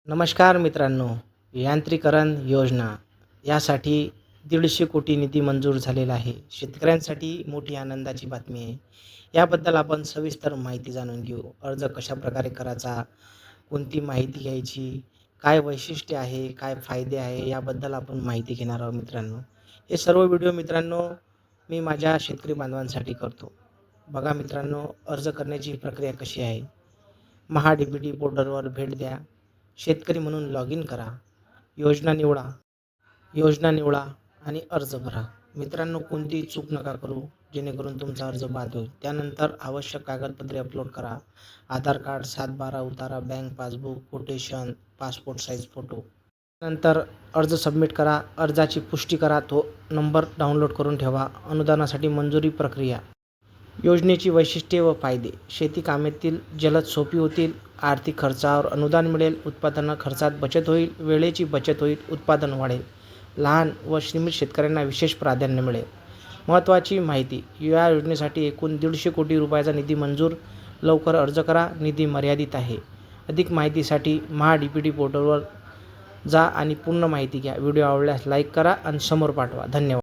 नमस्कार मित्रांनो. यांत्रिकरण योजना यासाठी 150 कोटी निधी मंजूर झालेला आहे. शेतकऱ्यांसाठी मोठी आनंदाची बातमी आहे. याबद्दल आपण सविस्तर माहिती जाणून घेऊ. अर्ज कशाप्रकारे करायचा, कोणती माहिती घ्यायची, काय वैशिष्ट्य आहे, काय फायदे आहे, याबद्दल आपण माहिती घेणार आहोत मित्रांनो. हे सर्व व्हिडिओ मित्रांनो मी माझ्या शेतकरी बांधवांसाठी करतो. बघा मित्रांनो, अर्ज करण्याची प्रक्रिया कशी आहे. महा DBT पोर्टलवर भेट द्या. शेतकरी म्हणून लॉग इन करा. योजना निवडा आणि अर्ज भरा. मित्रांनो, कोणतीही चूक नका करू जेणेकरून तुमचा अर्ज बाद होईल. त्यानंतर आवश्यक कागदपत्रे अपलोड करा. आधार कार्ड, 7/12 उतारा, bank passbook, quotation, passport size photo. नंतर अर्ज सबमिट करा. अर्जाची पुष्टी करा. तो नंबर डाउनलोड करून ठेवा. अनुदानासाठी मंजुरी प्रक्रिया. योजनेची वैशिष्ट्ये व फायदे. शेती कामातील जलद सोपी होतील. आर्थिक खर्चावर अनुदान मिळेल. उत्पादन खर्चात बचत होईल. वेळेची बचत होईल. उत्पादन वाढेल. लहान व श्रीमंत शेतकऱ्यांना विशेष प्राधान्य मिळेल. महत्त्वाची माहिती. या योजनेसाठी एकूण 150 कोटी रुपयाचा निधी मंजूर. लवकर अर्ज करा. निधी मर्यादित आहे. अधिक माहितीसाठी महा DBT पोर्टलवर जा आणि पूर्ण माहिती घ्या. व्हिडिओ आवडल्यास लाईक करा आणि समोर पाठवा. धन्यवाद.